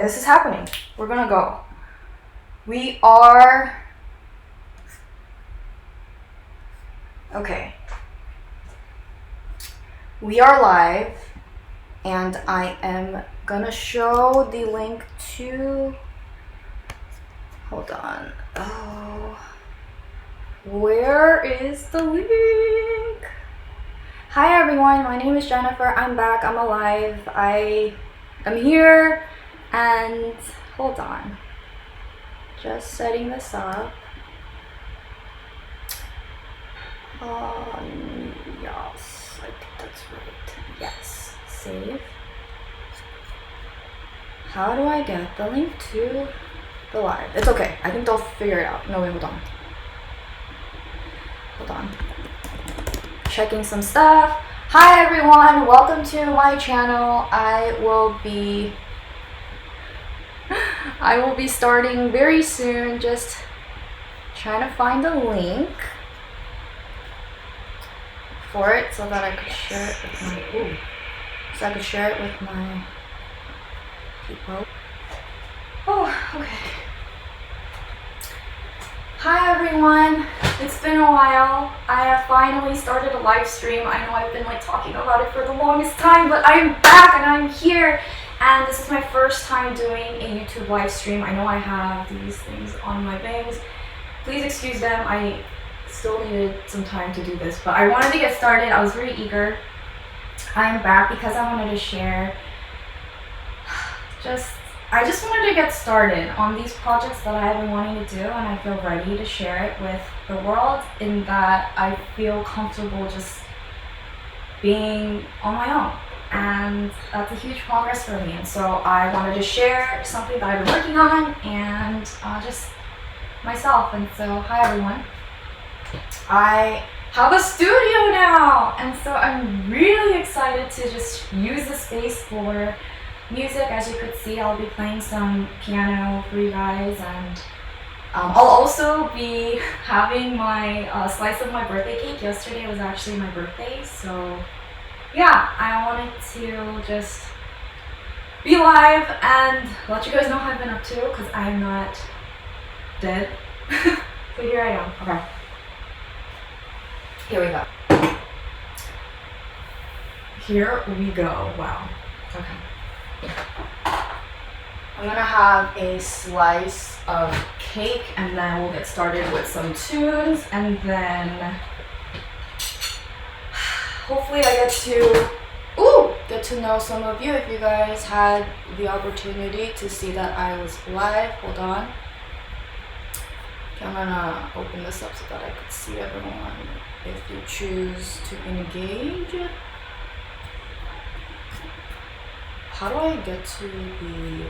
This is happening. We're gonna go. We are... Okay. We are live, and I am gonna show the link to... Hold on. Oh. Where is the link? Hi everyone, my name is Jennifer. I'm back. I'm alive. I am here, and hold on. Just setting this up. Yes, I think that's right. Yes, save. How do I get the link to the live? It's okay. I think they'll figure it out. No, wait, hold on. Hold on. Checking some stuff. Hi everyone, welcome to my channel. I will be starting very soon. Just trying to find a link for it so that I could share it with my people. Oh, okay. Hi everyone, it's been a while. I have finally started a live stream. I know I've been talking about it for the longest time, but I'm back and I'm here. And this is my first time doing a YouTube live stream. I know I have these things on my bangs. Please excuse them. I still needed some time to do this, but I wanted to get started. I was very eager. I'm back because I wanted to share I just wanted to get started on these projects that I have been wanting to do, and I feel ready to share it with the world, in that I feel comfortable just being on my own. And that's a huge progress for me. And so I wanted to share something that I've been working on, and just myself. And so, hi everyone. I have a studio now, and so I'm really excited to just use the space for music. As you could see, I'll be playing some piano for you guys, and I'll also be having my slice of my birthday cake. Yesterday was actually my birthday, so yeah, I wanted to just be live and let you guys know what I've been up to, because I'm not dead. So here I am. Okay. Here we go. Here we go. Wow. Okay. I'm gonna have a slice of cake, and then we'll get started with some tunes, and then hopefully I get to know some of you. If you guys had the opportunity to see that I was live, hold on. Okay, I'm gonna open this up so that I could see everyone if you choose to engage. How do I get to the...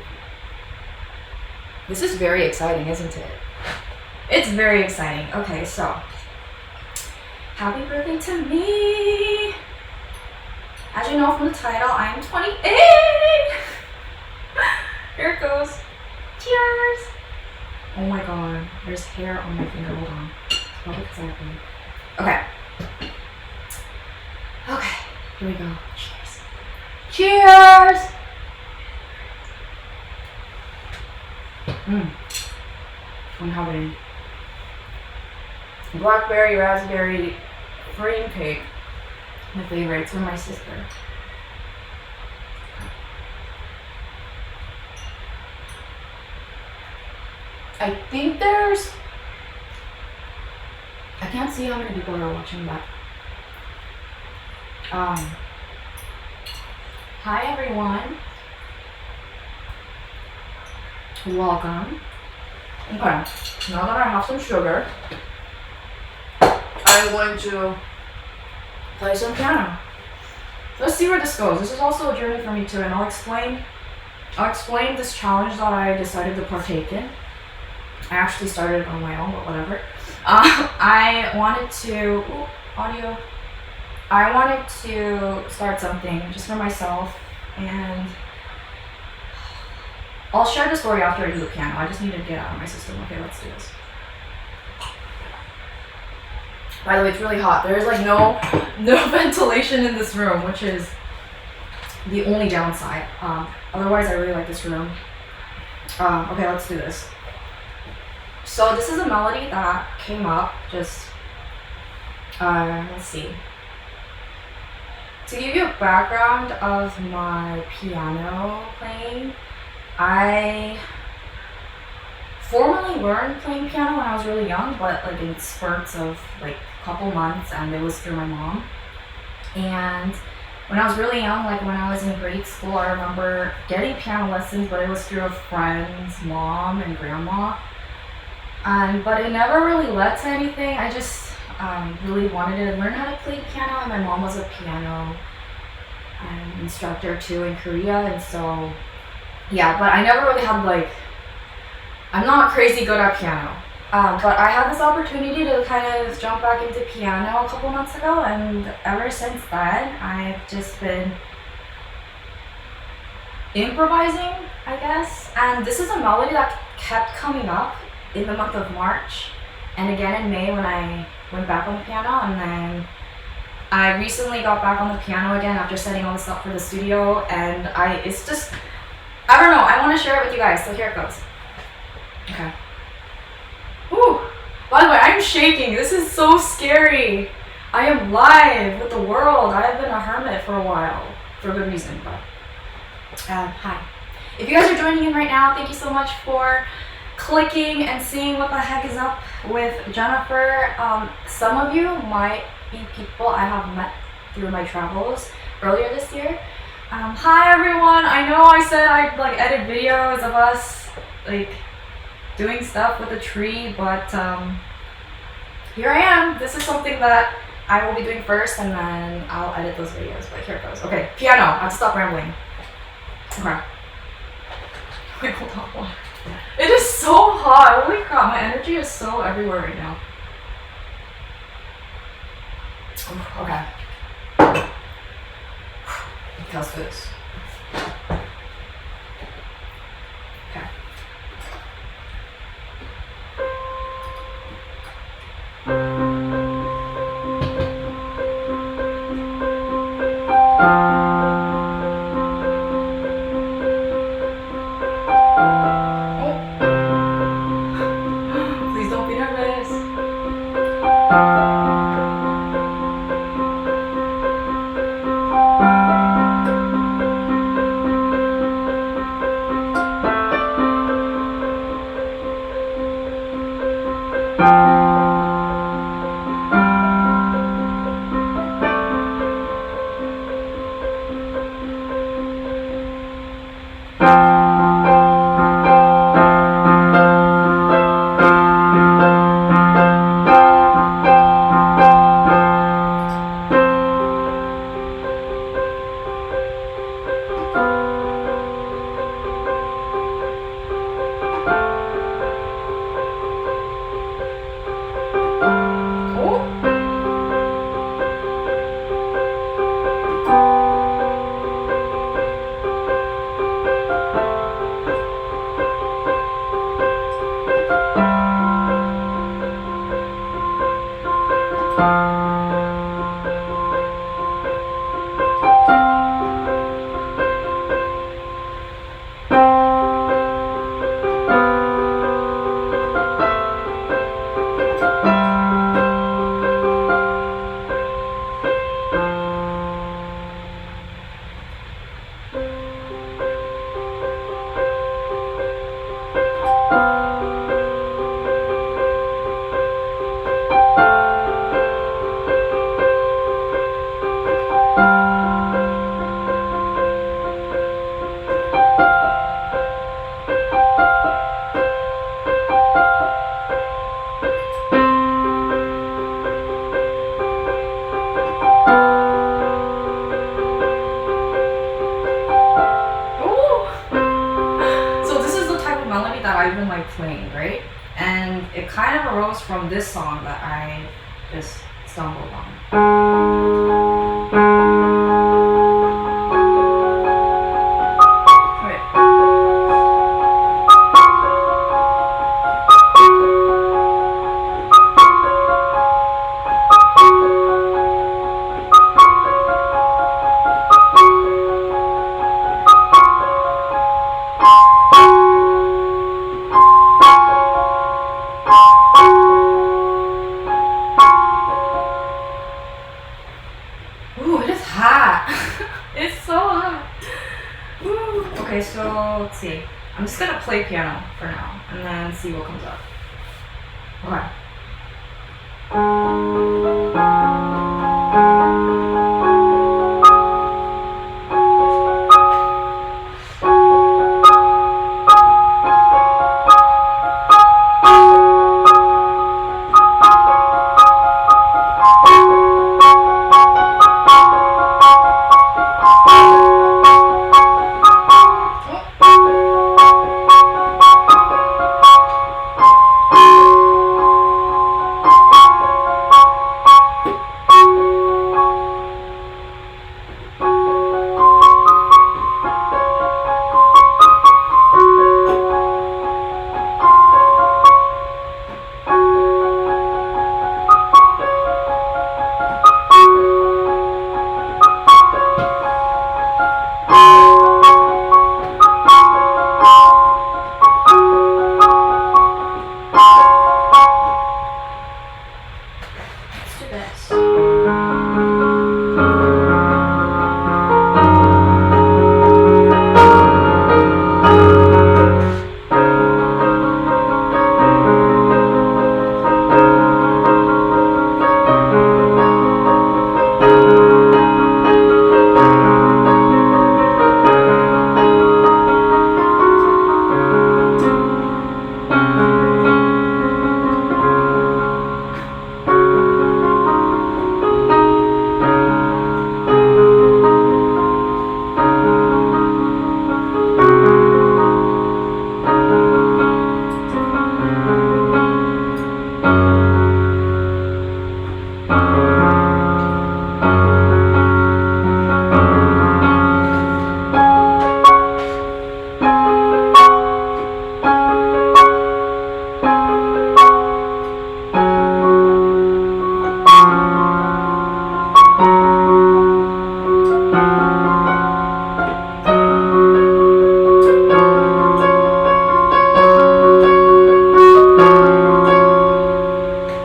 This is very exciting, isn't it? It's very exciting. Okay, so happy birthday to me. As you know from the title, I am 28. Here it goes. Cheers. Oh my god, there's hair on my finger. Hold on. It's probably because I have one. Okay. Okay, here we go. Cheers. Cheers! I'm having blackberry, raspberry, cream cake. My favorite. It's from my sister. I think there's... I can't see how many people are watching, but hi everyone. Welcome. Okay, now that I have some sugar, I'm going to play some piano. Let's see where this goes. This is also a journey for me too, and I'll explain this challenge that I decided to partake in. I actually started on my own, but whatever. I wanted to start something just for myself, and I'll share the story after I do the piano. I just need to get out of my system. Okay, let's do this. By the way, it's really hot. There is no ventilation in this room, which is the only downside. Otherwise, I really like this room. Okay, let's do this. So this is a melody that came up just, let's see. To give you a background of my piano playing, I formally learned playing piano when I was really young, but like in spurts of like a couple months, and it was through my mom. And when I was really young, like when I was in grade school, I remember getting piano lessons, but it was through a friend's mom and grandma. But it never really led to anything. I just really wanted to learn how to play piano, and my mom was a piano instructor too in Korea, and so yeah. But I never really had like, I'm not crazy good at piano. But I had this opportunity to kind of jump back into piano a couple months ago, and ever since then, I've just been improvising, I guess. And this is a melody that kept coming up in the month of March, and again in May when I went back on the piano, and then I recently got back on the piano again after setting all this up for the studio, and it's just, I don't know, I want to share it with you guys, so here it goes. Okay. Whew. By the way, I'm shaking. This is so scary. I am live with the world. I have been a hermit for a while, for good reason, but hi. If you guys are joining in right now, thank you so much for clicking and seeing what the heck is up with Jennifer. Some of you might be people I have met through my travels earlier this year. Hi everyone. I know I said I'd like edit videos of us like doing stuff with a tree, but here I am. This is something that I will be doing first, and then I'll edit those videos, but here it goes. Okay, piano. I have to stop rambling. Okay. Wait, hold on. It is so hot. Holy crap, my energy is so everywhere right now. Okay. Let's do this. Okay. Please don't be nervous. I've been like playing, right? And it kind of arose from this song that I just stumbled on. I'm just gonna play piano for now and then see what comes up. Okay. Let's do this.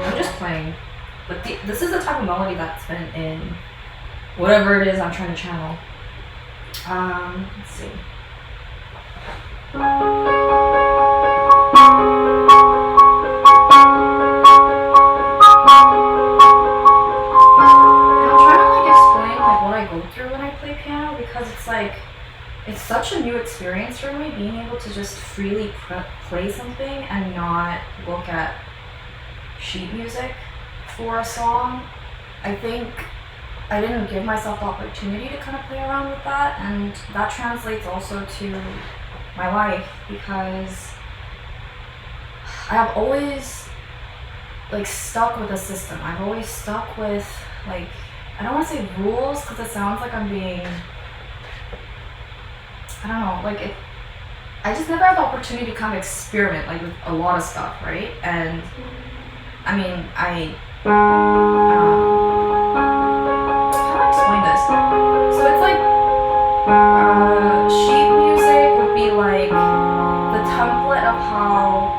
I'm just playing. But this is the type of melody that's been in whatever it is I'm trying to channel. Let's see. And I'm trying to like explain like what I go through when I play piano because it's like it's such a new experience for me being able to just freely play something and not look at sheet music for a song. I think I didn't give myself the opportunity to kind of play around with that, and that translates also to my life because I have always like stuck with a system. I've always stuck with like I don't want to say rules because it sounds like I'm being I don't know like it. I just never had the opportunity to kind of experiment like with a lot of stuff, right? And I mean how do I explain this? So it's like sheet music would be like the template of how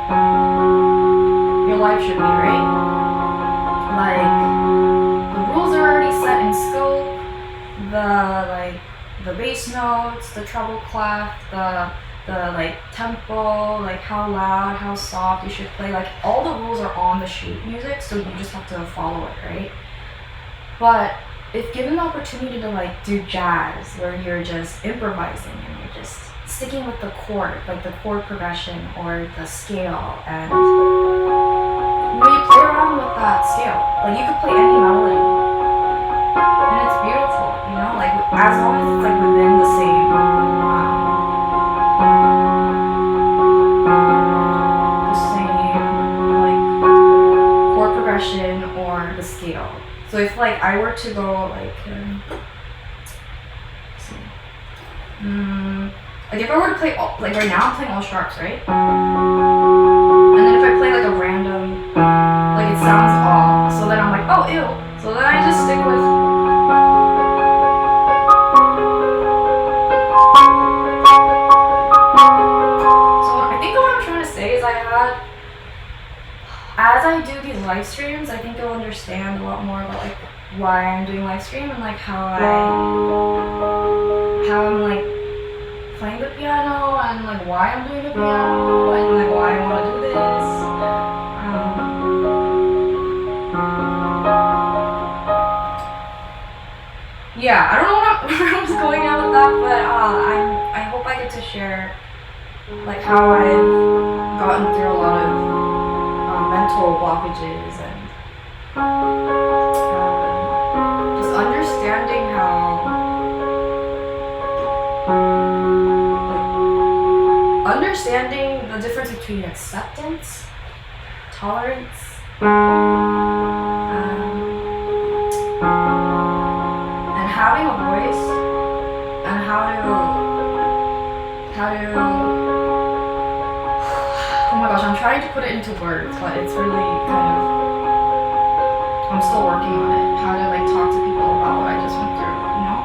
your life should be, right? Like the rules are already set in scope. The bass notes, the treble clef, the like tempo, like how loud, how soft you should play. Like all the rules are on the sheet music, so you just have to follow it, right? But if given the opportunity to like do jazz, where you're just improvising and you're just sticking with the chord, like the chord progression or the scale, and you play around with that scale. Like you could play any melody, and it's beautiful, like as long as it's like within the same like chord progression or the scale. So if like I were to go like like if I were to play like right now I'm playing all sharps, right? And then if I play like a random like it sounds off, so then I'm like, oh ew. So then I just stick with as I do these live streams, I think you'll understand a lot more about like why I'm doing live stream and like how I'm like playing the piano and like why I'm doing the piano and like why I want to do this. Yeah, I don't know where I was going at with that, but I hope I get to share like how I've gotten through a lot of mental blockages and just understanding how understanding the difference between acceptance, tolerance, and having a voice, and how to oh my gosh, I'm trying to put it into words, but it's really kind of, I'm still working on it, how to like talk to people about what I just went through, you know?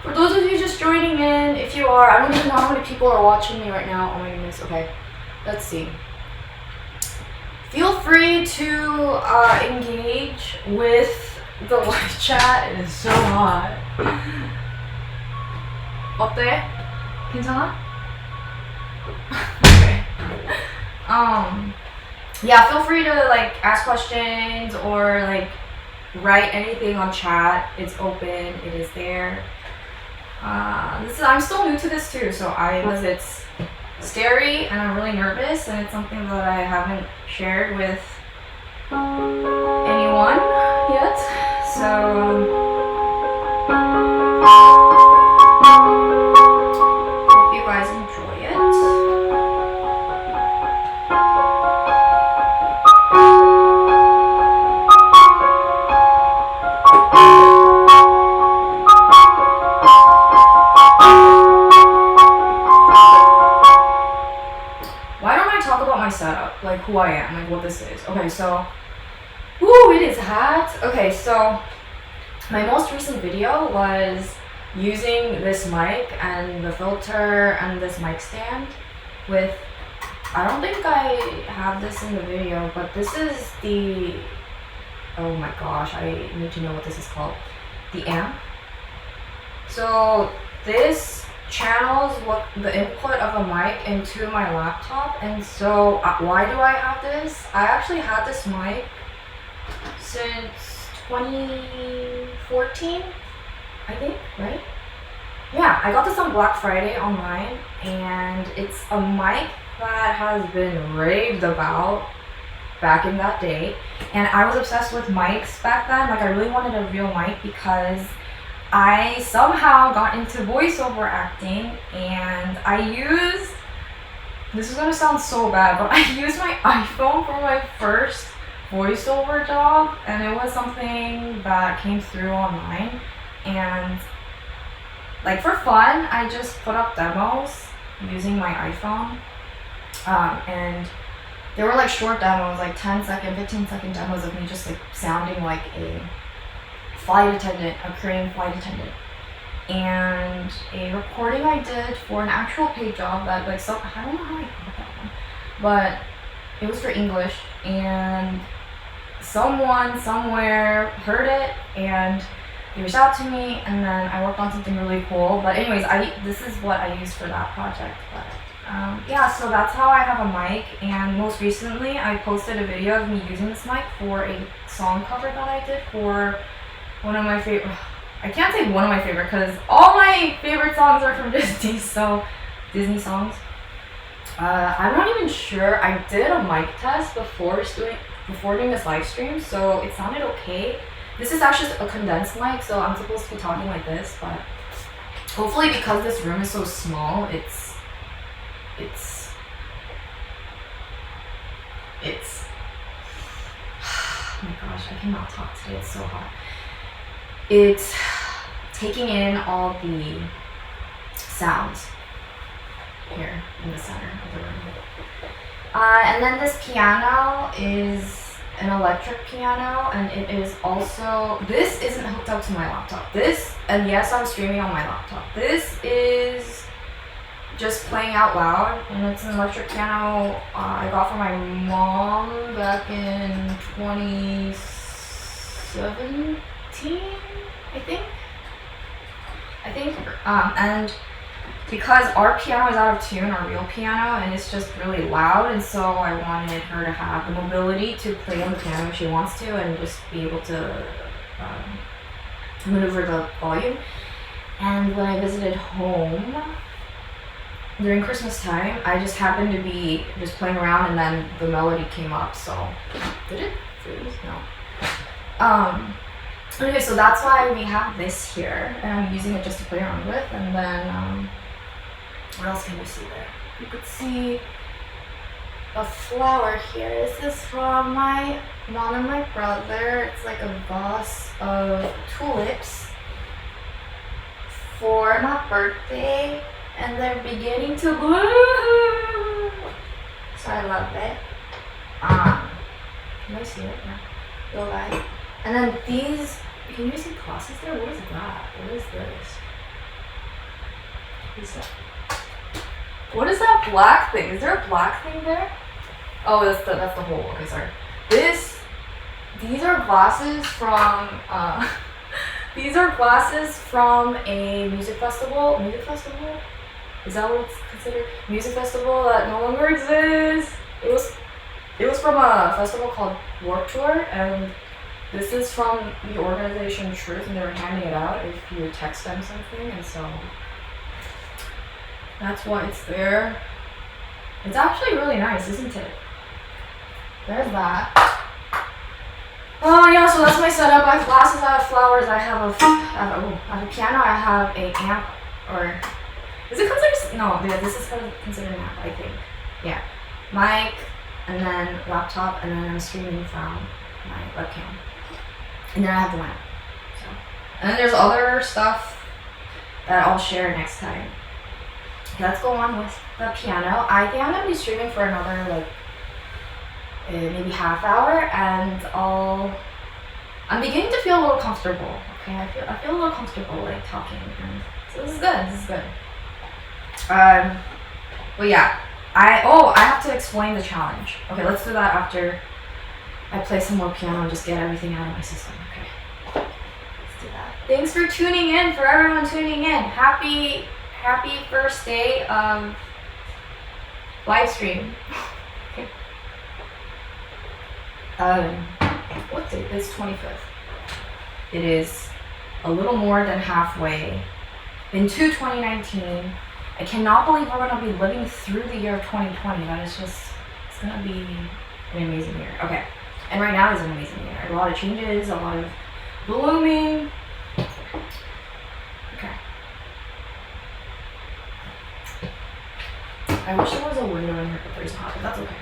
For those of you just joining in, if you are, I don't even know how many people are watching me right now. Oh my goodness, okay. Let's see. Feel free to engage with the live chat. It is so hot. 어때? 괜찮아? Okay. Yeah, feel free to like ask questions or like write anything on chat. It's open, it is there. I'm still new to this too, so because it's scary and I'm really nervous and it's something that I haven't shared with anyone yet. So hope you guys enjoy it. Setup, like who I am, like what this is. Okay, so, ooh, it is hot. Okay, so my most recent video was using this mic and the filter and this mic stand with, I don't think I have this in the video, but this is the, oh my gosh, I need to know what this is called. The amp. So this channels what the input of a mic into my laptop, and so why do I have this? I actually had this mic since 2014, I think, right? Yeah, I got this on Black Friday online, and it's a mic that has been raved about back in that day, and I was obsessed with mics back then. Like I really wanted a real mic because I somehow got into voiceover acting, and this is gonna sound so bad, but I used my iPhone for my first voiceover job, and it was something that came through online, and like for fun, I just put up demos using my iPhone, and they were like short demos, like 10-second, 15-second demos of me just like sounding like a flight attendant, a Korean flight attendant, and a recording I did for an actual paid job that like I don't know how I got that one, but it was for English, and someone somewhere heard it and they reached out to me, and then I worked on something really cool. But anyways, this is what I used for that project. But yeah, so that's how I have a mic, and most recently I posted a video of me using this mic for a song cover that I did for one of my favorite, I can't say one of my favorite because all my favorite songs are from Disney, so Disney songs. I'm not even sure. I did a mic test before doing this live stream, so it sounded okay. This is actually a condensed mic, so I'm supposed to be talking like this, but hopefully because this room is so small, it's oh my gosh, I cannot talk today, it's so hot. It's taking in all the sounds here in the center of the room. And then this piano is an electric piano, and it is also, this isn't hooked up to my laptop. This, and yes, I'm streaming on my laptop. This is just playing out loud, and it's an electric piano I got from my mom back in 2017, I think. And because our piano is out of tune, our real piano, and it's just really loud, and so I wanted her to have the mobility to play on the piano if she wants to, and just be able to maneuver the volume. And when I visited home during Christmas time, I just happened to be just playing around, and then the melody came up. So did it freeze? No. Okay, so that's why we have this here, and I'm using it just to play around with. And then what else can you see there? You could see a flower here. This is from my mom and my brother. It's like a vase of tulips for my birthday, and they're beginning to bloom. So I love it. Can I see it? Yeah. Go light. And then these, can you see crosses there? What is that? What is this? What is that? What is that black thing? Is there a black thing there? Oh, that's the hole. Okay, sorry. These are glasses from these are glasses from a music festival. Music festival? Is that what it's considered? Music festival that no longer exists. It was from a festival called Warped Tour, and this is from the organization Truth, and they were handing it out if you text them something, and so that's why it's there. It's actually really nice, isn't it? There's that. Oh yeah, so that's my setup. I have glasses, I have flowers, I have a piano, I have a amp, or is it considered? No, yeah, this is considered an amp, I think. Yeah, mic, and then laptop, and then I'm streaming from my webcam, and then I have the lamp. So, and then there's other stuff that I'll share next time. Let's go on with the piano. I think I'm gonna be streaming for another like maybe half hour, and I'm beginning to feel a little comfortable. Okay, I feel a little comfortable like talking, and so this is good. This is good. But yeah, I have to explain the challenge. Okay, let's do that after I play some more piano and just get everything out of my system. Okay, let's do that. Thanks for tuning in. For everyone tuning in, happy first day of live stream. Okay. What date? It's 25th. It is a little more than halfway into 2019. I cannot believe we're going to be living through the year of 2020. That is just, it's going to be an amazing year. Okay. And right now is an amazing year. A lot of changes, a lot of blooming. Okay. I wish there was a window in here, but there's not, but that's okay.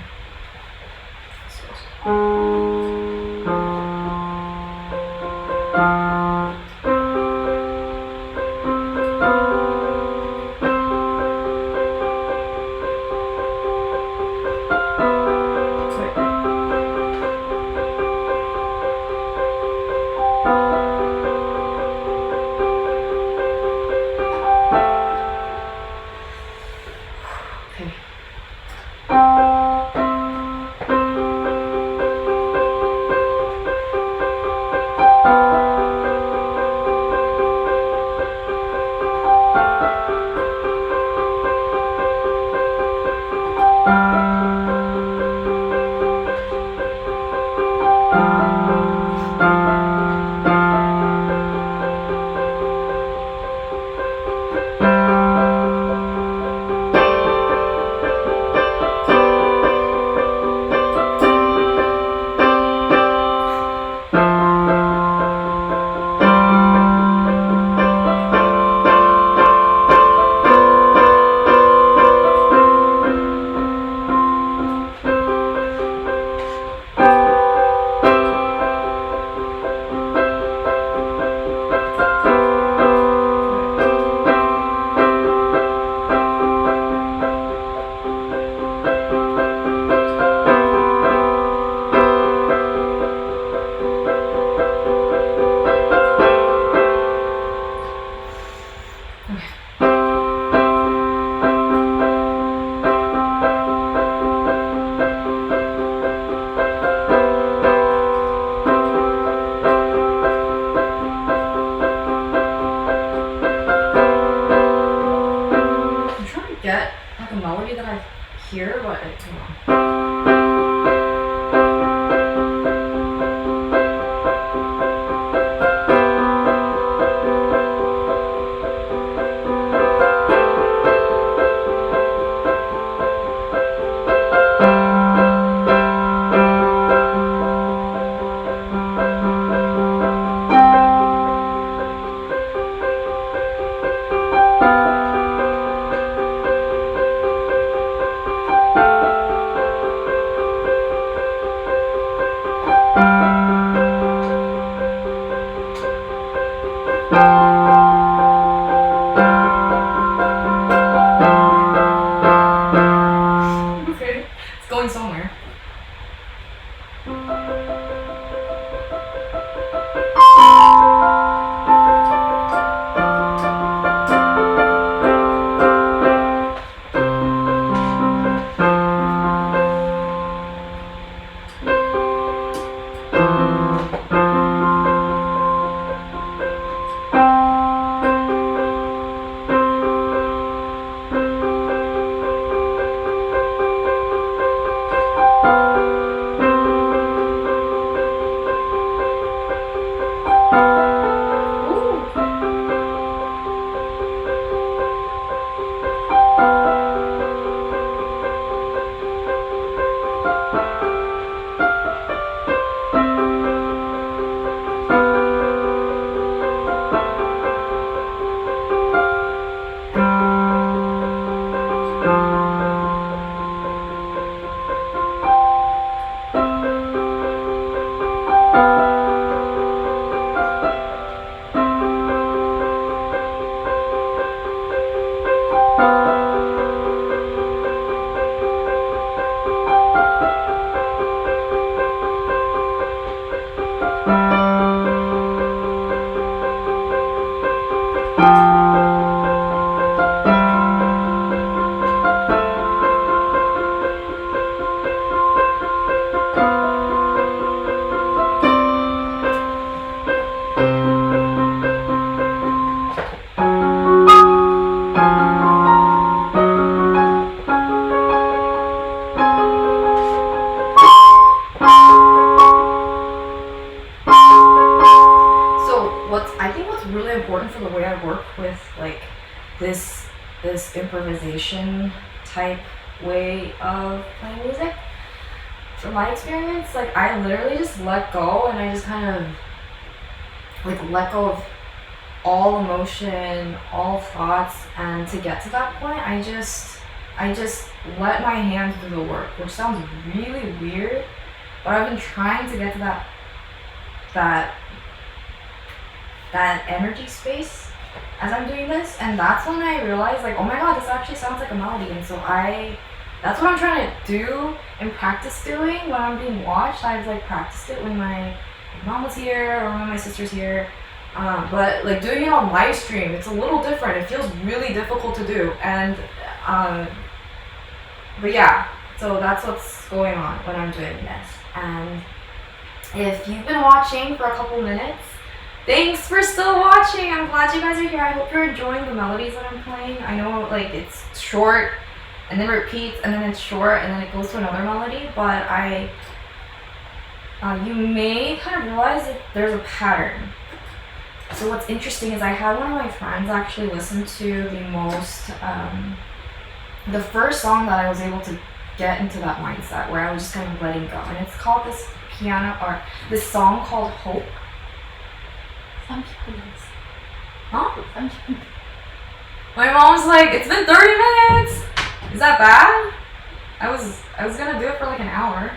I think what's really important for the way I work with like this this improvisation type way of playing music, from my experience, like I literally just let go and I just kind of like let go of all emotion, all thoughts, and to get to that point, I just let my hands do the work, which sounds really weird, but I've been trying to get to that that energy space as I'm doing this, and that's when I realized like, oh my god, this actually sounds like a melody, and so that's what I'm trying to do and practice doing when I'm being watched. I've like practiced it when my mom was here or when my sister's here, but like doing it on live stream, it's a little different. It feels really difficult to do, and but yeah, so that's what's going on when I'm doing this. And if you've been watching for a couple minutes, thanks for still watching. I'm glad you guys are here. I hope you're enjoying the melodies that I'm playing. I know like it's short and then repeats and then it's short and then it goes to another melody, but you may kind of realize that there's a pattern. So what's interesting is I had one of my friends actually listen to the first song that I was able to get into that mindset where I was just kind of letting go, and it's called this song called Hope. 30분 됐어. Huh? 30분. My mom's like, it's been 30 minutes! Is that bad? I was gonna do it for like an hour.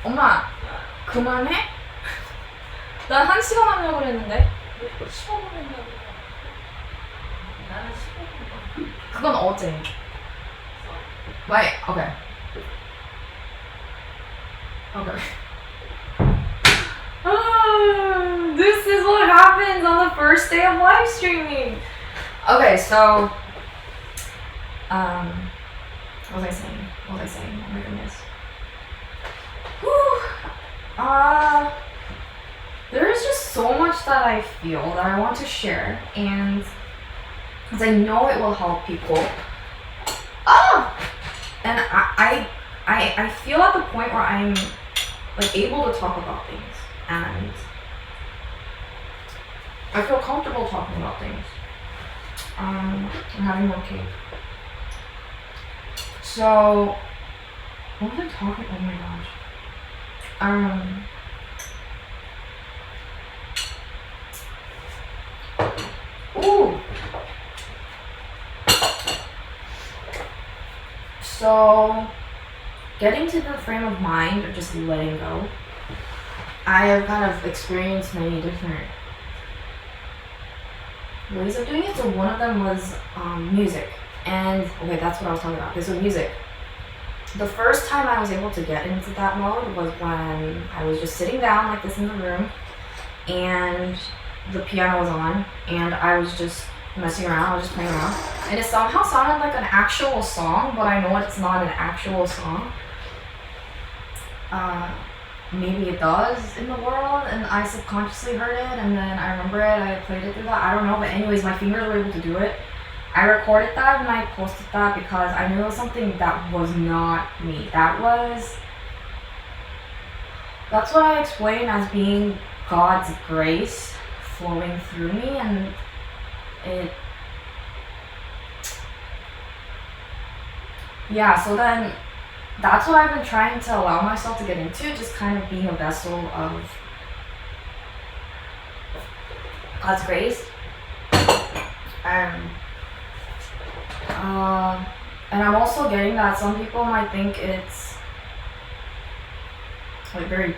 엄마, 그만해? 난 1시간 하려고 그랬는데. 15분 했냐고. 나는 15분. 그건 어제. Wait, okay. Okay. This is what happens on the first day of live streaming. Okay, so what was I saying? Oh my goodness. Whew. There is just so much that I feel that I want to share, and because I know it will help people. And I feel at the point where I'm like able to talk about things. And I feel comfortable talking about things. I'm having more cake. So, what was I talking? Oh my gosh. Ooh. So, getting to the frame of mind of just letting go. I have kind of experienced many different ways of doing it. So one of them was music. And okay, that's what I was talking about. Okay, so music. The first time I was able to get into that mode was when I was just sitting down like this in the room and the piano was on and I was just messing around, I was just playing around. And it somehow sounded like an actual song, but I know it's not an actual song. Maybe it does in the world, and I subconsciously heard it, and then I remember it, I played it through that, I don't know, but anyways, my fingers were able to do it. I recorded that and I posted that because I knew it was something that was not me. That's what I explain as being God's grace flowing through me, and so then that's what I've been trying to allow myself to get into, just kind of being a vessel of God's grace. And I'm also getting that some people might think it's like very,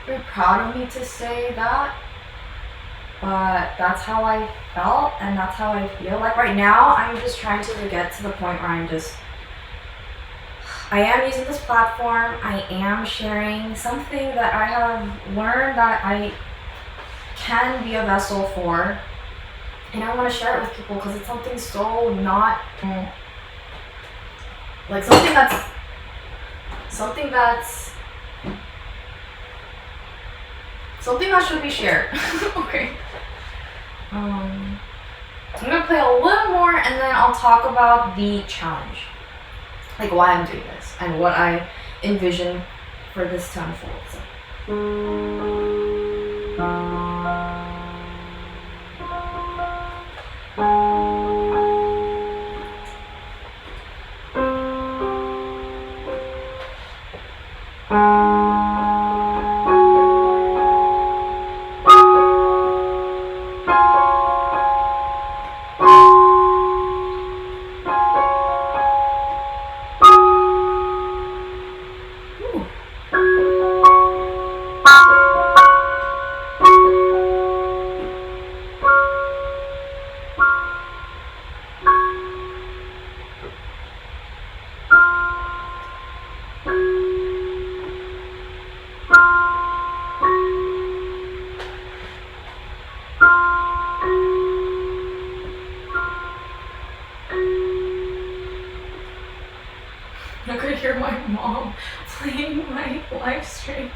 very proud of me to say that. But that's how I felt, and that's how I feel. Like right now, I'm just trying to get to the point where I am using this platform. I am sharing something that I have learned that I can be a vessel for, and I want to share it with people because it's something so not like something that's something that should be shared. Okay. I'm gonna play a little more, and then I'll talk about the challenge, like why I'm doing this and what I envision for this to unfold. I could hear my mom playing my live stream.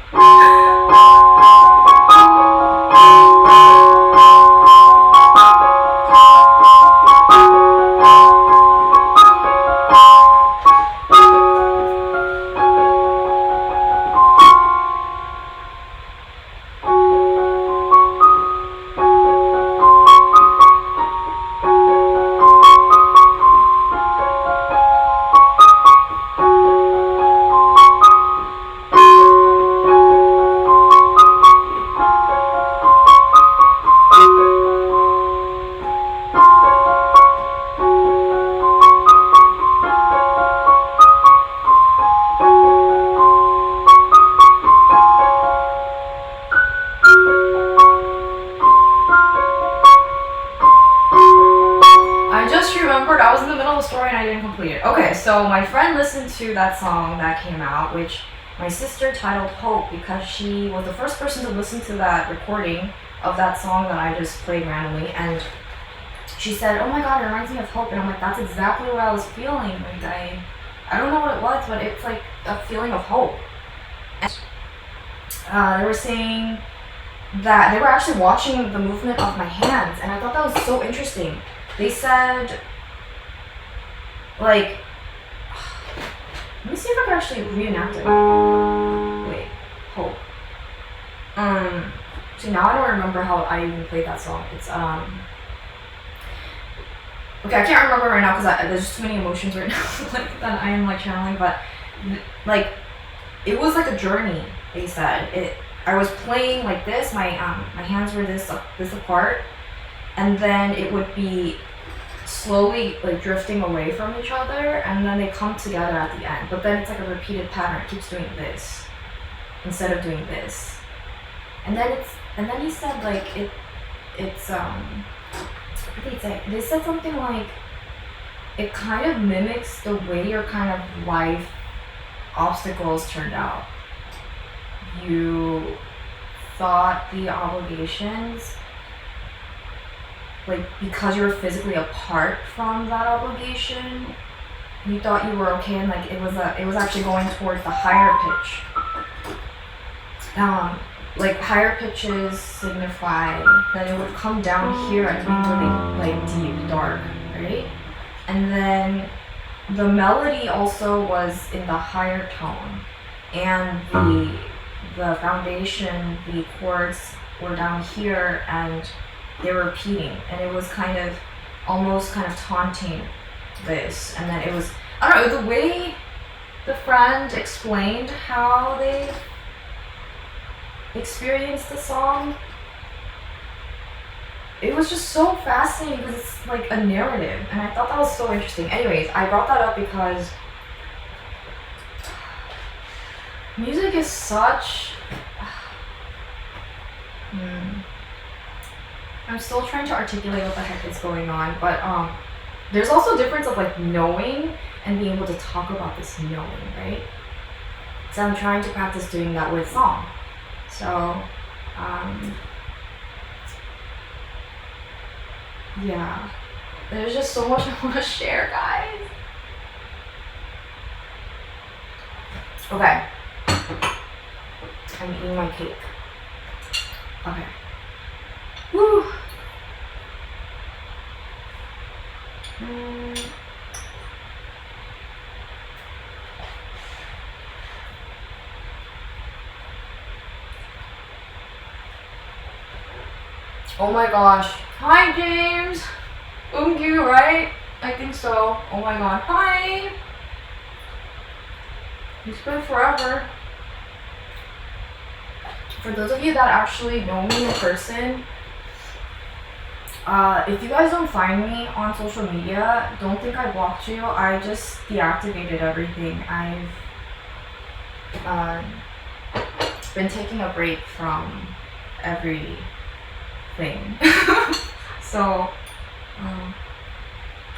I was in the middle of a story and I didn't complete it. Okay, so my friend listened to that song that came out, which my sister titled Hope, because she was the first person to listen to that recording of that song that I just played randomly, and she said, "Oh my god, it reminds me of Hope," and I'm like, that's exactly what I was feeling. Like I don't know what it was, but it's like a feeling of hope. And they were saying that they were actually watching the movement of my hands, and I thought that was so interesting. They said, like, let me see if I can actually reenact it. Wait, Hope. See, now I don't remember how I even played that song. It's okay, I can't remember right now because there's just too many emotions right now like, that I am like channeling. But like, it was like a journey. They said I was playing like this. My hands were this apart, and then it would be slowly like drifting away from each other, and then they come together at the end. But then it's like a repeated pattern. It keeps doing this instead of doing this, and then he said like it's what did they say? They said something like it kind of mimics the way your kind of life obstacles turned out. You thought the obligations, like, because you were physically apart from that obligation, you thought you were okay, and like it was actually going towards the higher pitch. Like higher pitches signify that it would come down here and be really like deep, dark, right? And then the melody also was in the higher tone, and the foundation, the chords were down here, and they were repeating, and it was kind of almost kind of taunting this. And then it was, I don't know, the way the friend explained how they experienced the song, it was just so fascinating because it's like a narrative, and I thought that was so interesting. Anyways, I brought that up because music is such. I'm still trying to articulate what the heck is going on, but there's also a difference of like knowing and being able to talk about this knowing, right? So I'm trying to practice doing that with song. So, yeah, there's just so much I want to share, guys. Okay, I'm eating my cake. Okay. Woo. Oh my gosh. Hi, James. Ungyu, right? I think so. Oh my god. Hi. It's been forever. For those of you that actually know me in person, if you guys don't find me on social media, don't think I blocked you. I just deactivated everything. I've been taking a break from everything. So,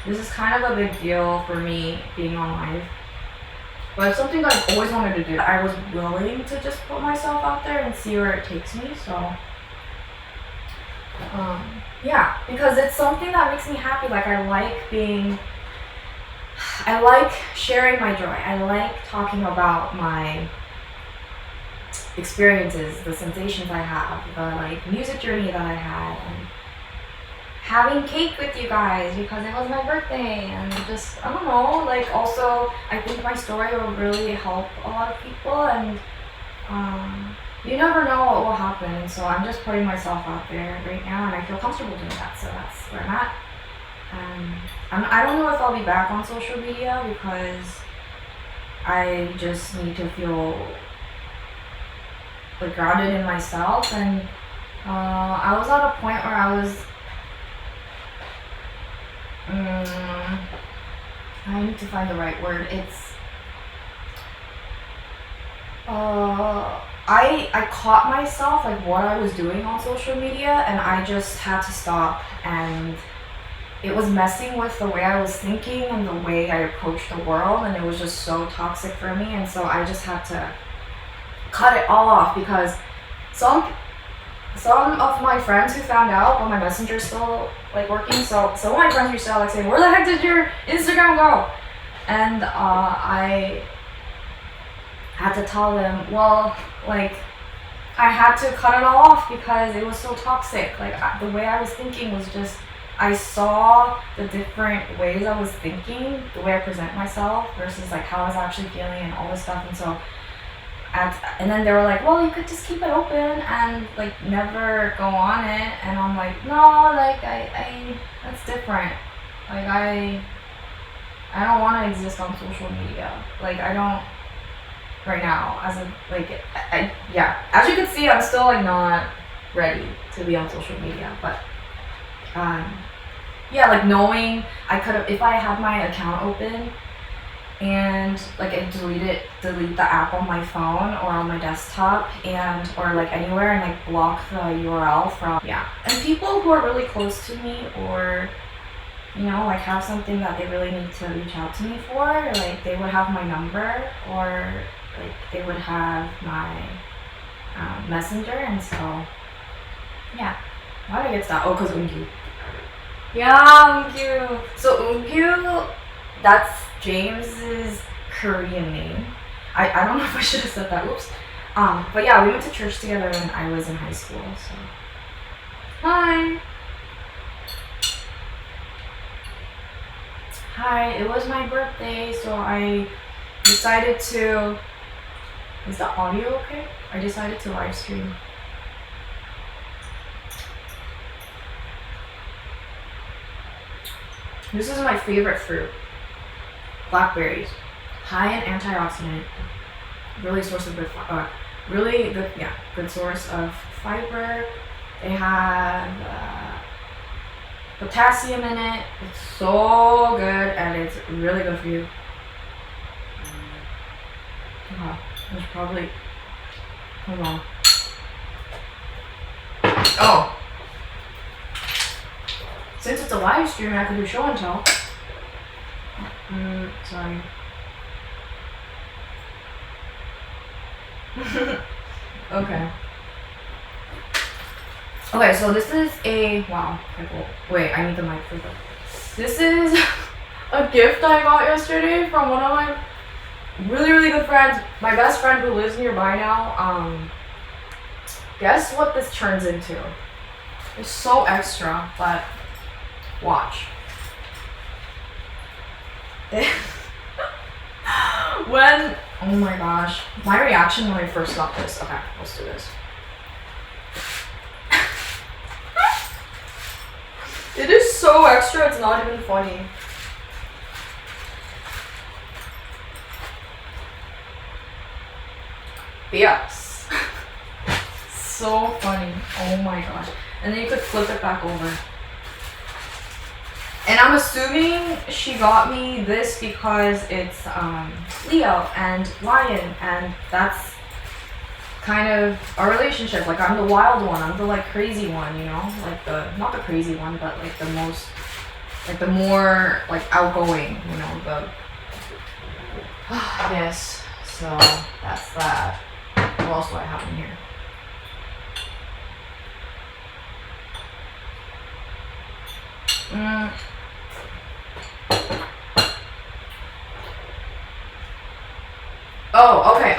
this is kind of a big deal for me being on live. But it's something that I've always wanted to do. I was willing to just put myself out there and see where it takes me. So, yeah, because it's something that makes me happy. Like, I like sharing my joy. I like talking about my experiences, the sensations I have, the like music journey that I had, and having cake with you guys because it was my birthday, and just, I don't know, like, also I think my story will really help a lot of people, and you never know what will happen, and so I'm just putting myself out there right now, and I feel comfortable doing that, so that's where I'm at. I don't know if I'll be back on social media because I just need to feel like grounded in myself, and I was at a point where I was I need to find the right word. It's I caught myself like what I was doing on social media, and I just had to stop, and it was messing with the way I was thinking and the way I approached the world, and it was just so toxic for me, and so I just had to cut it all off because some of my friends who found out, but my messenger's still like working, so some of my friends reached out like saying, where the heck did your Instagram go? And I had to tell them, well, like, I had to cut it all off because it was so toxic. Like, the way I was thinking was just, I saw the different ways I was thinking, the way I present myself versus like how I was actually feeling and all this stuff, and so and then they were like, well, you could just keep it open and like never go on it, and I'm like, no, like I that's different. Like I don't want to exist on social media. Like I don't right now. As a like yeah. As you can see, I'm still like not ready to be on social media, but yeah, like knowing I could have, if I had my account open and like I delete the app on my phone or on my desktop and or like anywhere, and like block the URL from, yeah. And people who are really close to me, or you know, like have something that they really need to reach out to me for, like they would have my number, or like they would have my messenger, and so yeah. Why did I get stopped? Oh, because Eungyu. Yeah, Eungyu. So Eungyu, that's James's Korean name. I don't know if I should have said that. Oops. But yeah, we went to church together when I was in high school. So hi. Hi. It was my birthday, so I decided to. Is the audio okay? I decided to live stream. This is my favorite fruit. Blackberries, high in antioxidant, really source of good, really good, yeah, good source of fiber. They have potassium in it. It's so good, and it's really good for you. There's probably. Hold on. Oh. Since it's a live stream, I could do show and tell. Sorry. Okay. Okay, so this is a wow. Okay, cool. Wait, I need the mic for this. This is a gift I got yesterday from one of my really good friends. My best friend who lives nearby now. Guess what this turns into? It's so extra, but watch. Oh my gosh, my reaction when I first got this. Okay, let's do this. It is so extra, it's not even funny. Yes. So funny. Oh my gosh. And then you could flip it back over. And I'm assuming she got me this because it's Leo and Lion, and that's kind of our relationship. Like, I'm the wild one, I'm the like crazy one, you know? Like not the crazy one, but like the most, like the more like outgoing, you know, the yes. So that's that. What else do I have in here?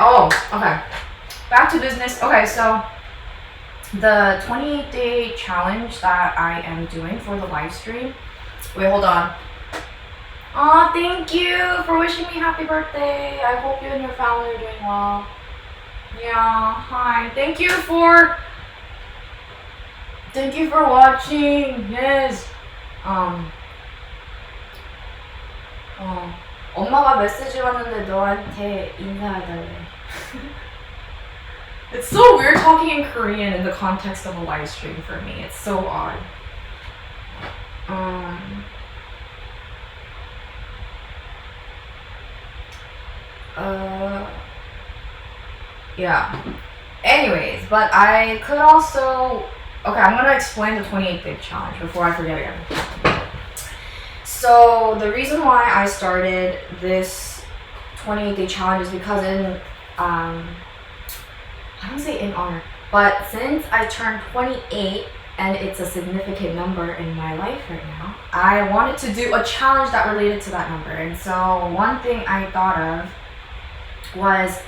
Oh, okay. Back to business. Okay, so the 28-day challenge that I am doing for the live stream. Wait, hold on. Aw, thank you for wishing me happy birthday. I hope you and your family are doing well. Yeah, hi. Thank you for watching. Yes. 엄마가 메시지 왔는데 너한테 인사해달래. It's so weird talking in Korean in the context of a live stream for me. It's so odd. Yeah. Anyways, but I could also... Okay, I'm gonna explain the 28-day challenge before I forget again. So the reason why I started this 28-day challenge is because I don't say in honor, but since I turned 28 and it's a significant number in my life right now, I wanted to do a challenge that related to that number. And so one thing I thought of was,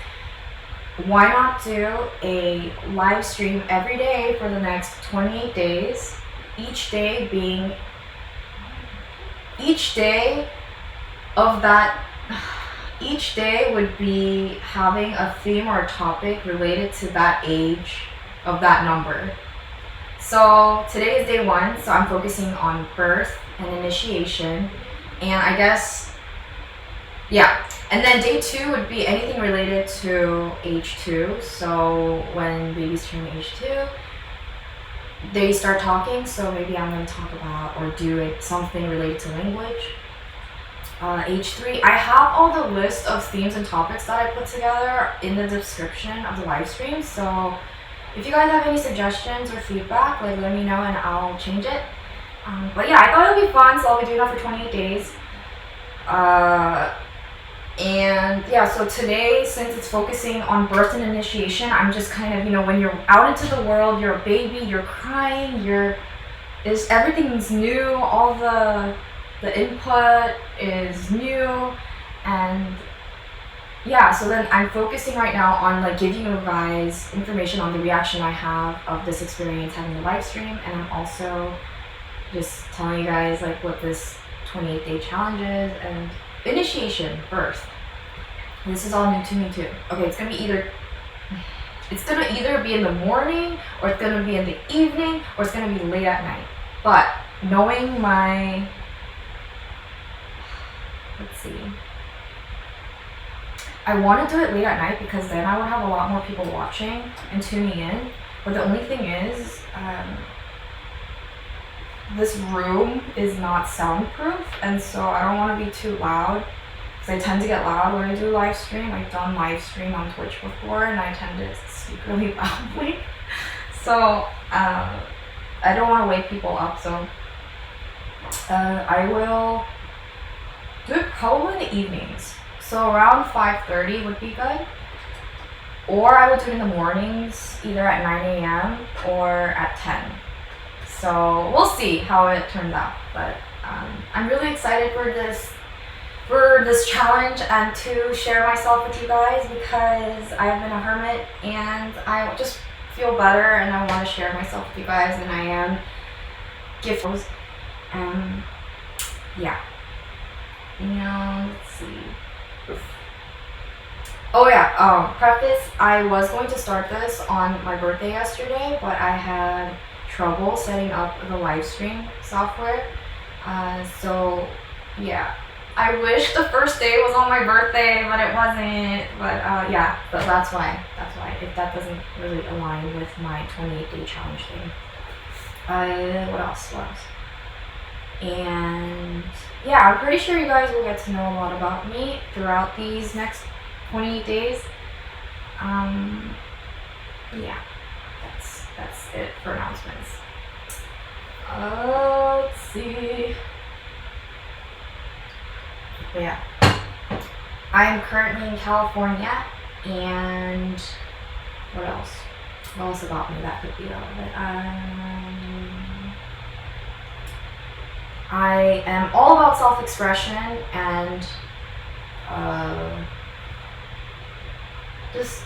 why not do a live stream every day for the next 28 days, each day would be having a theme or a topic related to that age of that number. So today is day 1, so I'm focusing on birth and initiation, and I guess, yeah. And then day 2 would be anything related to age 2. So when babies turn age 2, they start talking. So maybe I'm going to talk about or do something related to language. Age 3, I have all the list of themes and topics that I put together in the description of the live stream. So if you guys have any suggestions or feedback, like, let me know and I'll change it. But yeah, I thought it would be fun, so I'll be doing that for 28 days. And yeah, so today, since it's focusing on birth and initiation, I'm just kind of, you know, when you're out into the world, you're a baby, you're crying, everything's new, all the input is new, and yeah, so then I'm focusing right now on like giving you guys information on the reaction I have of this experience having the live stream, and I'm also just telling you guys like what this 28-day challenge is and initiation, birth. This is all new to me too. Okay, it's gonna either be in the morning, or it's gonna be in the evening, or it's gonna be late at night. But knowing my, let's see, I want to do it late at night because then I would have a lot more people watching and tuning in. But the only thing is, this room is not soundproof, and so I don't want to be too loud. because I tend to get loud when I do live stream. I've done live stream on Twitch before, and I tend to speak really loudly. So I don't want to wake people up. So I will do it probably in the evenings. So around 5:30 would be good. Or I would do it in the mornings, either at 9 a.m. or at 10. So we'll see how it turns out. But I'm really excited for this challenge and to share myself with you guys, because I've been a hermit and I just feel better and I want to share myself with you guys, and I am gifted. Yeah. Now, let's see. Oh yeah, preface, I was going to start this on my birthday yesterday, but I had trouble setting up the live stream software. So yeah, I wish the first day was on my birthday, but it wasn't. But yeah, but that's why. If that doesn't really align with my 28-day challenge thing. What else? And yeah, I'm pretty sure you guys will get to know a lot about me throughout these next 28 days. Yeah, that's it for announcements. Let's see. But yeah, I am currently in California, and what else? What else about me that could be relevant? I am all about self-expression and just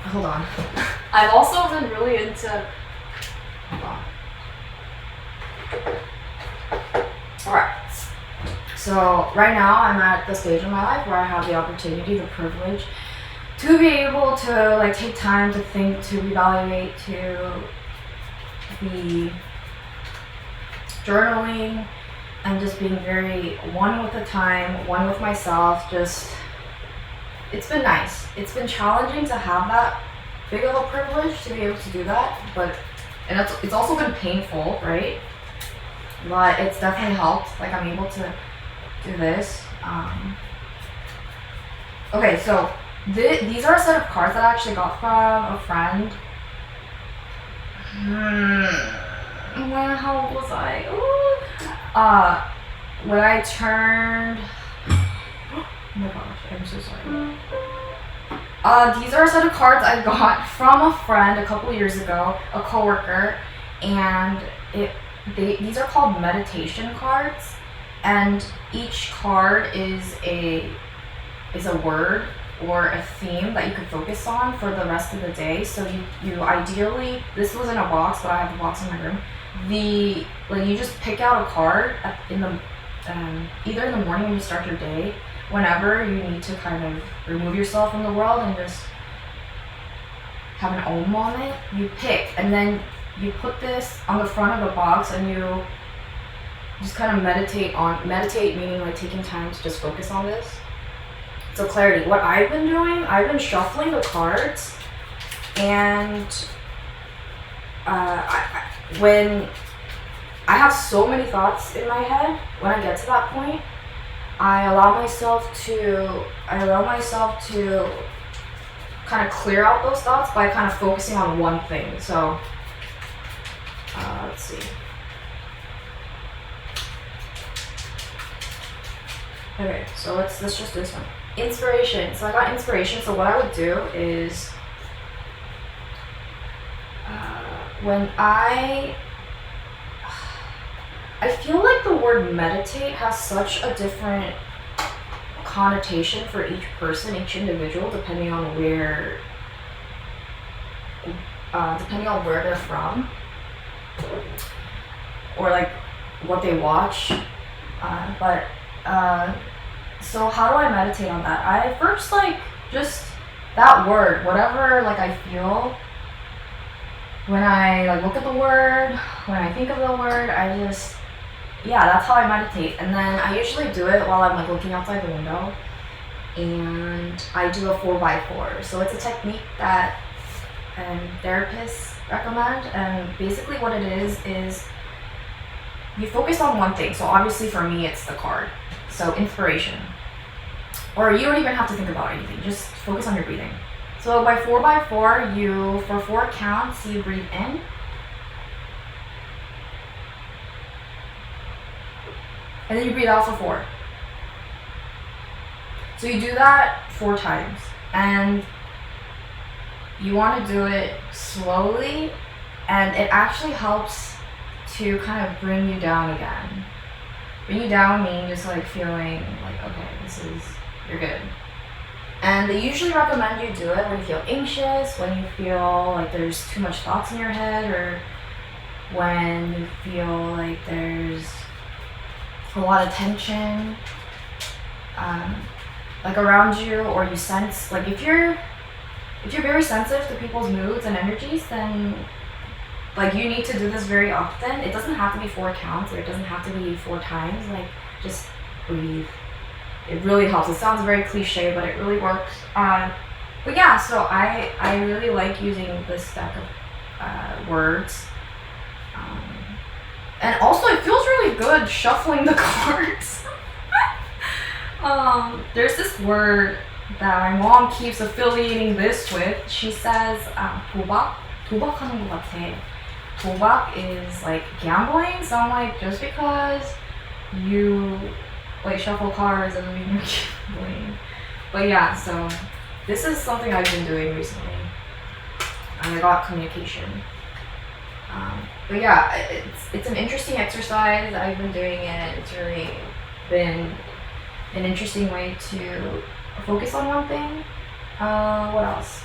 hold on. I've also been really into. Hold on. Alright. So right now I'm at the stage in my life where I have the opportunity, the privilege to be able to like take time to think, to evaluate, to be journaling, and just being very one with the time, one with myself. Just, it's been nice. It's been challenging to have that big of a privilege to be able to do that, and it's also been painful, right? But it's definitely helped. Like, I'm able to do this. Okay, so these are a set of cards that I actually got from a friend. How old was I? Ooh. When I turned. Oh my gosh, I'm so sorry. These are a set of cards I got from a friend a couple years ago, a coworker, and these are called meditation cards, and each card is a word or a theme that you could focus on for the rest of the day. So you ideally, this was in a box, but I have the box in my room. You just pick out a card either in the morning when you start your day, whenever you need to kind of remove yourself from the world and just have an own moment, you pick, and then you put this on the front of the box, and you just kind of meditate meaning like taking time to just focus on this. So clarity, what I've been doing, I've been shuffling the cards, and when I have so many thoughts in my head, when I get to that point, I allow myself to kind of clear out those thoughts by kind of focusing on one thing. So let's see. Okay, so let's just do this one. Inspiration. So I got inspiration. So what I would do is when I feel like the word meditate has such a different connotation for each person, each individual, depending on where they're from, or like what they watch. So how do I meditate on that? I first just that word, whatever I feel when I look at the word, when I think of the word, that's how I meditate. And then I usually do it while I'm looking outside the window, and I do a 4x4. So it's a technique that therapists recommend, and basically what it is you focus on one thing. So obviously for me it's the card. So inspiration. Or you don't even have to think about anything. Just focus on your breathing. So by 4x4, for 4 counts, you breathe in. And then you breathe out for 4. So you do that 4 times. And you want to do it slowly, and it actually helps to kind of bring you down again. Bring you down meaning just like feeling like, okay, you're good. And they usually recommend you do it when you feel anxious, when you feel like there's too much thoughts in your head, or when you feel like there's a lot of tension like around you, or you sense like if you're very sensitive to people's moods and energies, then like you need to do this very often. It doesn't have to be 4 counts, or it doesn't have to be 4 times. Like just breathe. It really helps. It sounds very cliche, but it really works. But yeah, so I really like using this deck of words. And also it feels really good shuffling the cards. There's this word that my mom keeps affiliating this with. She says 도박? 도박하는 것 같아. 도박 is like gambling, so I'm like, just because you like shuffle cards doesn't mean you're gambling. But yeah, so this is something I've been doing recently. I got communication. But yeah, it's an interesting exercise. I've been doing it. It's really been an interesting way to focus on one thing. What else?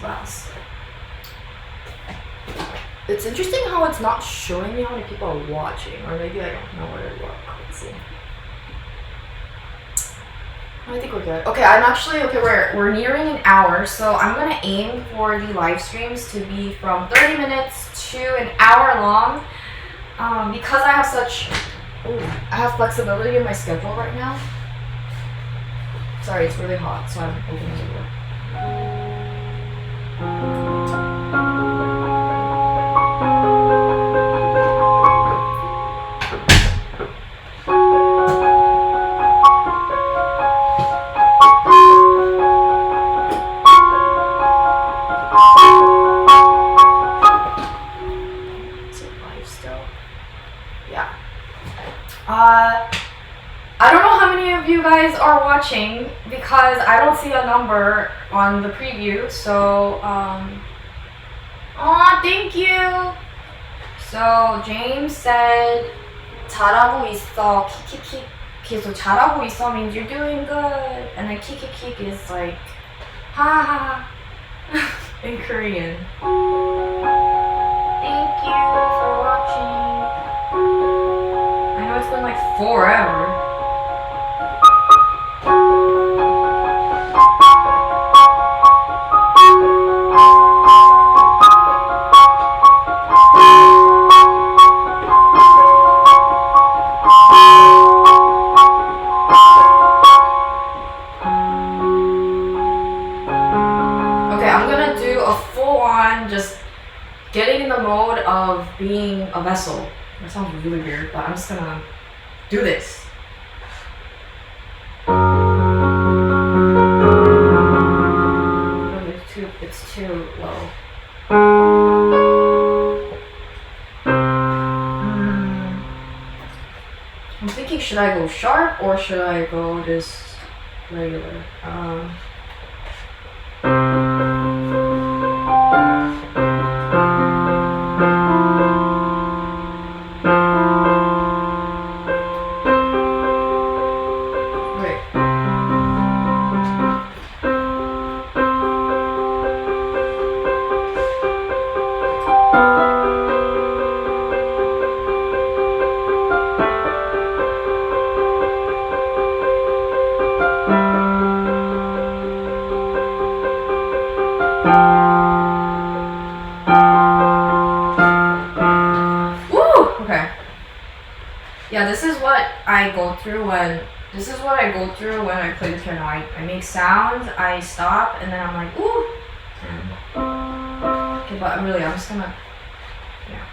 It's interesting how it's not showing me how many people are watching, or maybe I don't know where to look. Let's see. I think we're good. Okay, we're nearing an hour, so I'm gonna aim for the live streams to be from 30 minutes to an hour long. Because I have flexibility in my schedule right now. Sorry, it's really hot, so I'm opening the door. I don't know how many of you guys are watching because I don't see a number on the preview. So, thank you. So James said, 잘하고 있어. 키키키. Okay, so 잘하고 있어 means you're doing good, and then 키키키 is like, ha ha ha, in Korean. Thank you for watching. I know it's been like forever. Okay, I'm gonna do a full-on just getting in the mode of being a vessel. That sounds really weird, but I'm just gonna do this. It's too low. I'm thinking, should I go sharp or should I go just regular? Yeah, this is what I go through when I play the piano. I make sounds, I stop, and then I'm like, ooh. Okay, but really, I'm just gonna, yeah.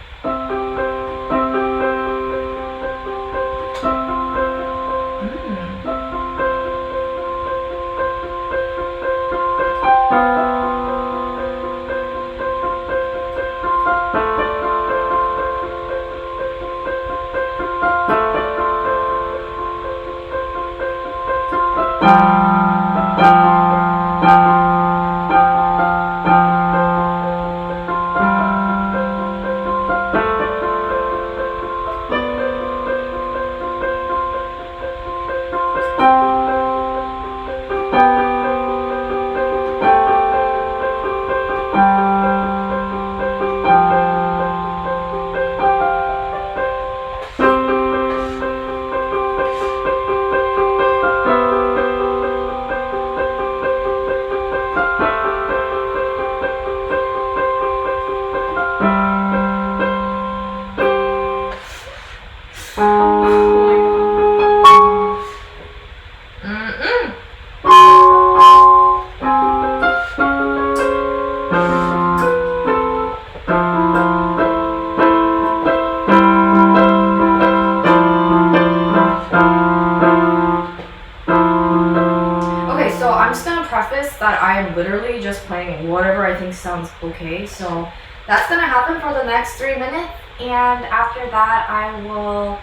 That I am literally just playing whatever I think sounds okay. So that's gonna happen for the next 3 minutes, and after that I will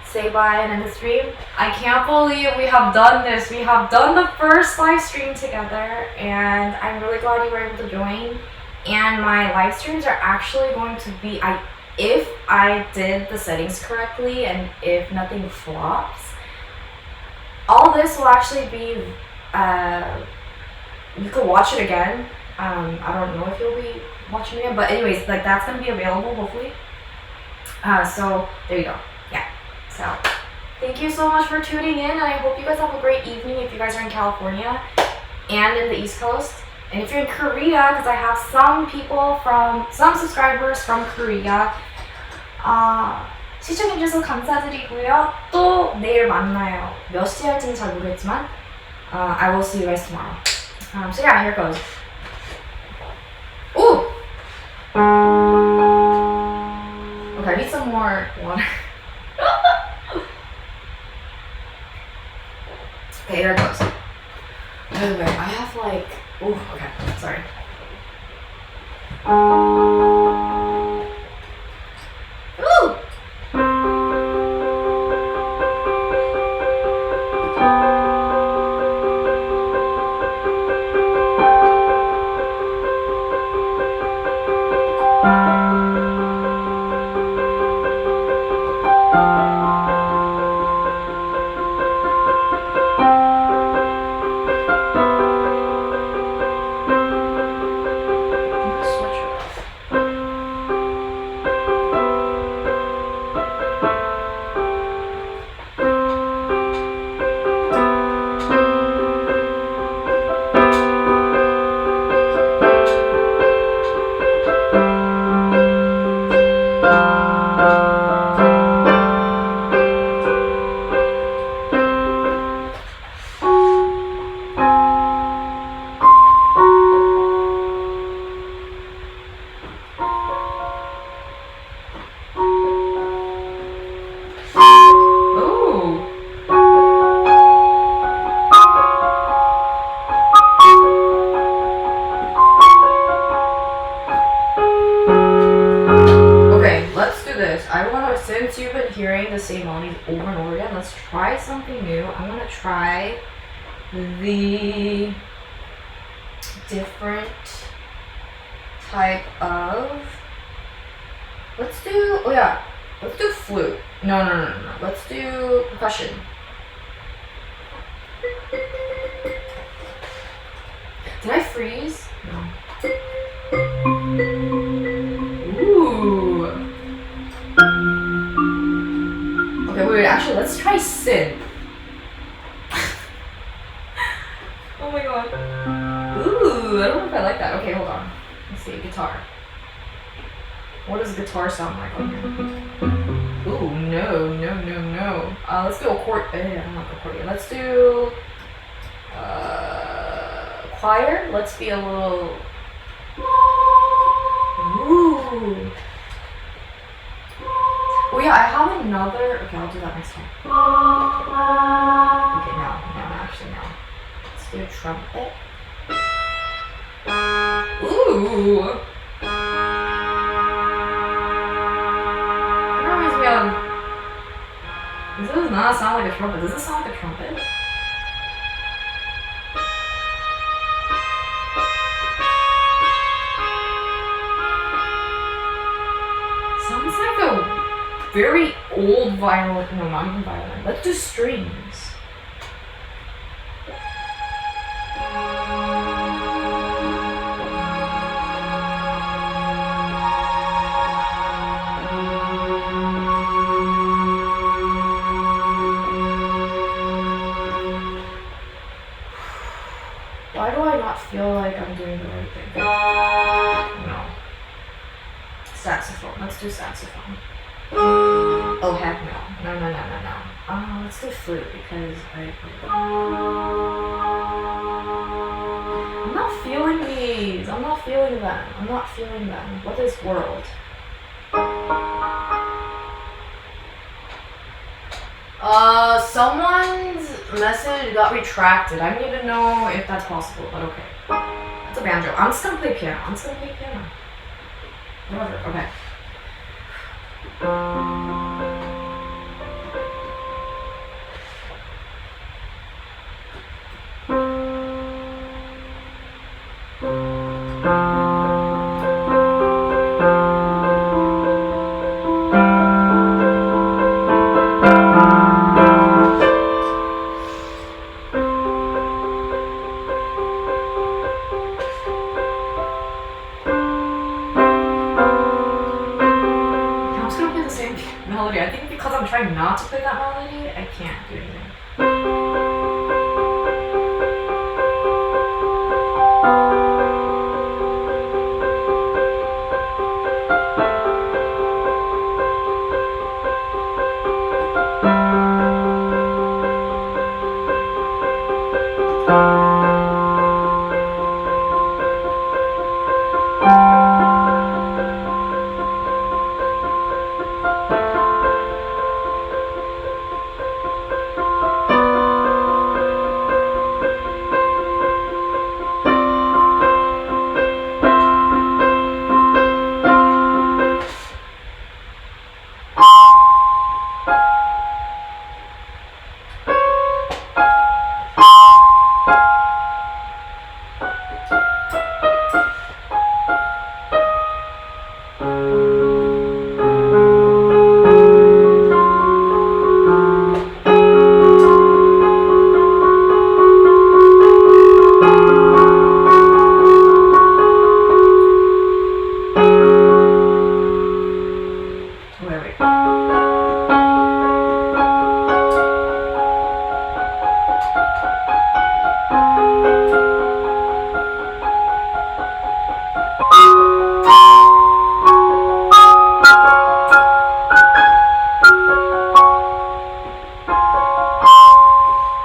say bye and end the stream. I can't believe we have done this. We have done the first live stream together, and I'm really glad you were able to join. And my live streams are actually going to be, if I did the settings correctly and if nothing flops, all this will actually be you could watch it again. I don't know if you'll be watching it, but anyways, like that's gonna be available hopefully. So there you go. Yeah. So thank you so much for tuning in, and I hope you guys have a great evening if you guys are in California and in the East Coast. And if you're in Korea, because I have some subscribers from Korea. 시청해주셔서 감사드리고요. 또 내일 만나요. 몇 시에 할지는 잘 모르겠지만 I will see you guys tomorrow. So yeah, here it goes. Ooh! Okay, I need some more water. Okay, here it goes. By the way, I have like... Ooh, okay, sorry. Ooh! Since you've been hearing the same melodies over and over again, let's try something new. I'm gonna try the different type of, let's do flute. No. Let's do percussion. Did I freeze? No. Ooh. Okay, wait, actually, let's try synth. Oh my god. Ooh, I don't know if I like that. Okay, hold on. Let's see, guitar. What does guitar sound like on here? Ooh, no. Let's do accordion. I don't like accordion. Let's do choir. Let's be a little. Ooh. Oh yeah, I have another. Okay, I'll do that next time. Okay, now. Let's do a trumpet. Ooh. That reminds me of. This does not sound like a trumpet. Does this sound like a trumpet? very old violin. No, not even violin. Let's do strings. Why do I not feel like I'm doing the right thing? No. Saxophone. Let's do saxophone. Oh heck no. No. Let's do flute because I'm not feeling these. I'm not feeling them. What is world? Someone's message got retracted. I need to know if that's possible, but okay. It's a banjo. I'm just gonna play piano. Whatever, okay. Melody. I think because I'm trying not to play that melody, I can't do anything.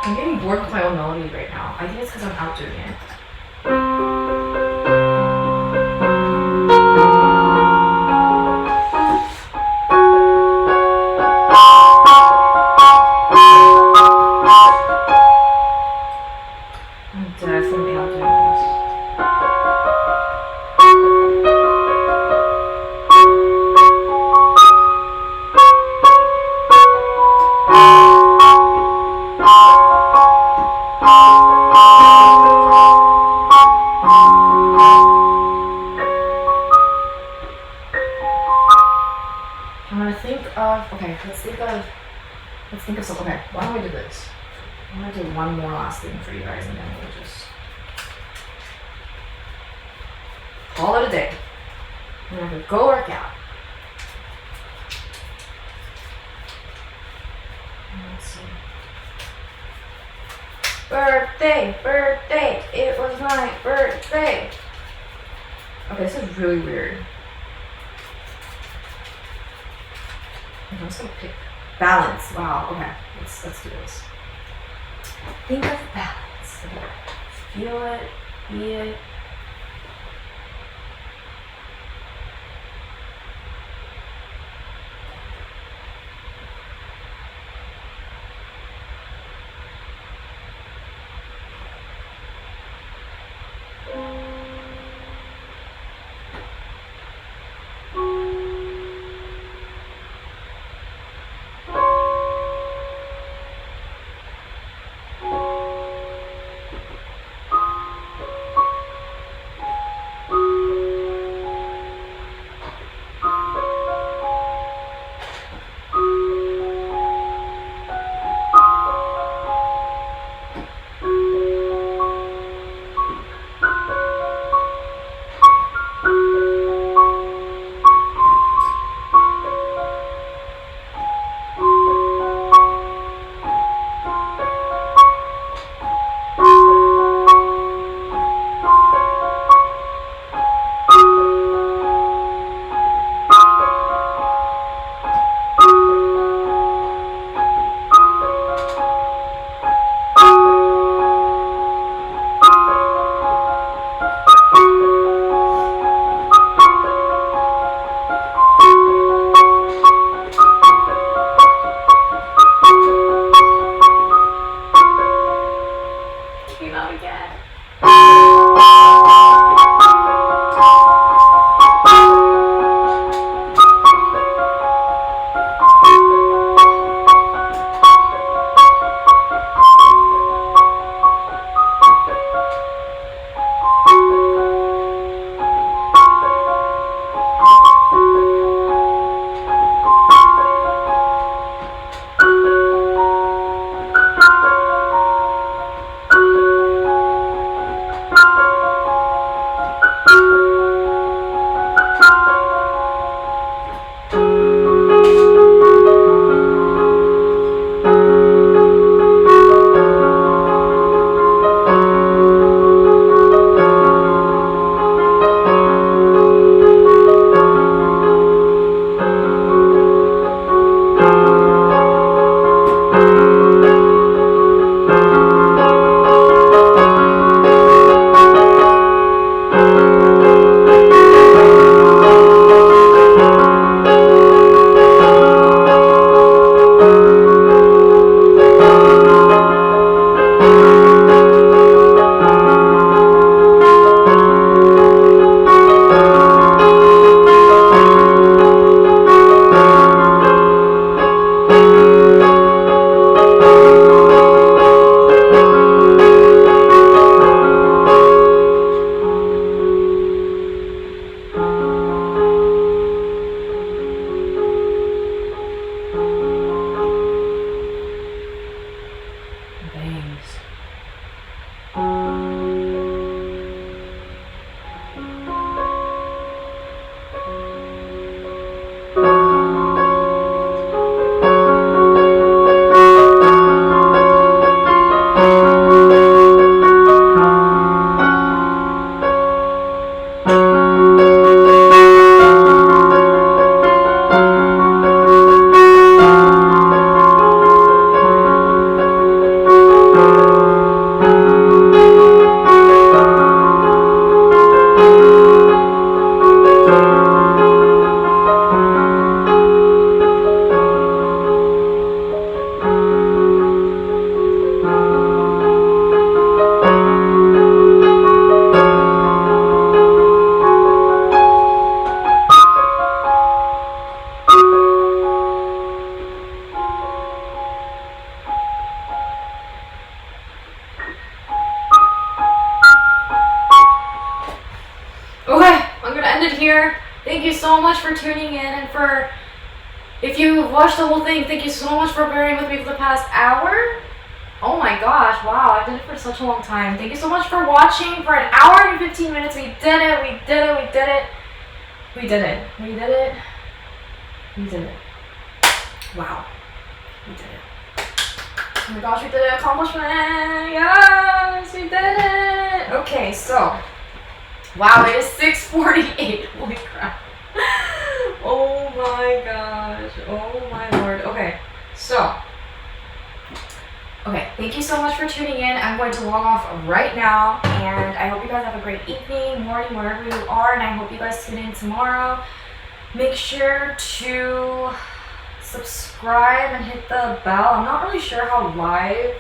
I'm getting bored with my own melody right now. I think it's because I'm outdoing it. I'm definitely outdoing this. I'm gonna think of, okay, let's think of something. Okay, why don't we do this? I'm gonna do one more last thing for you guys and then we'll just call it a day. I'm gonna go work out. Let's see. Birthday, it was my birthday. Okay, this is really weird. I'm just gonna pick balance. Wow, okay, let's do this. Think of balance. Okay. Feel it, be it. me loud again. Bangs. Okay, I'm gonna end it here. Thank you so much for tuning in, and for if you watched the whole thing, thank you so much for bearing with me for the past hour. Oh my gosh, wow, I did it for such a long time. Thank you so much for watching for an hour and 15 minutes. We did it, we did it, we did it. We did it, we did it. We did it. Wow, we did it. Oh my gosh, we did it, accomplishment, yes, we did it. Okay, so, wow, it is 6:48, holy crap. Oh my gosh, oh my lord. Okay, so, okay, thank you so much for tuning in. I'm going to log off right now, and I hope you guys have a great evening, morning, wherever you are, and I hope you guys tune in tomorrow. Make sure to subscribe and hit the bell. I'm not really sure how live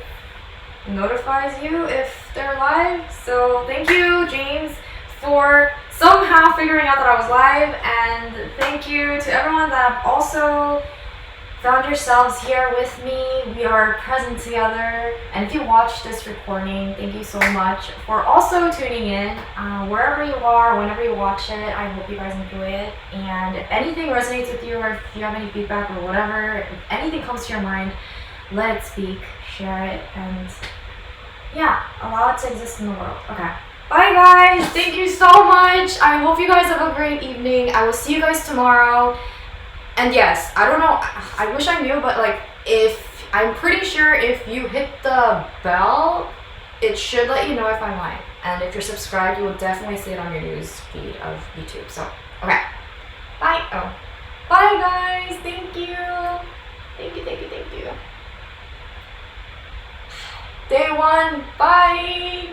notifies you if they're live, so thank you, James, for somehow figuring out that I was live, and thank you to everyone that have also found yourselves here with me. We are present together, and if you watch this recording, thank you so much for also tuning in. Wherever you are, whenever you watch it, I hope you guys enjoy it, and if anything resonates with you, or if you have any feedback or whatever, if anything comes to your mind, let it speak, share it, and yeah, allow it to exist in the world. Okay. Bye guys, thank you so much. I hope you guys have a great evening. I will see you guys tomorrow. And yes, I don't know, I wish I knew, but like, I'm pretty sure if you hit the bell, it should let you know if I'm live. And if you're subscribed, you will definitely see it on your news feed of YouTube. So, okay. Bye. Oh. Bye guys, thank you. Thank you, thank you, thank you. Day one, bye.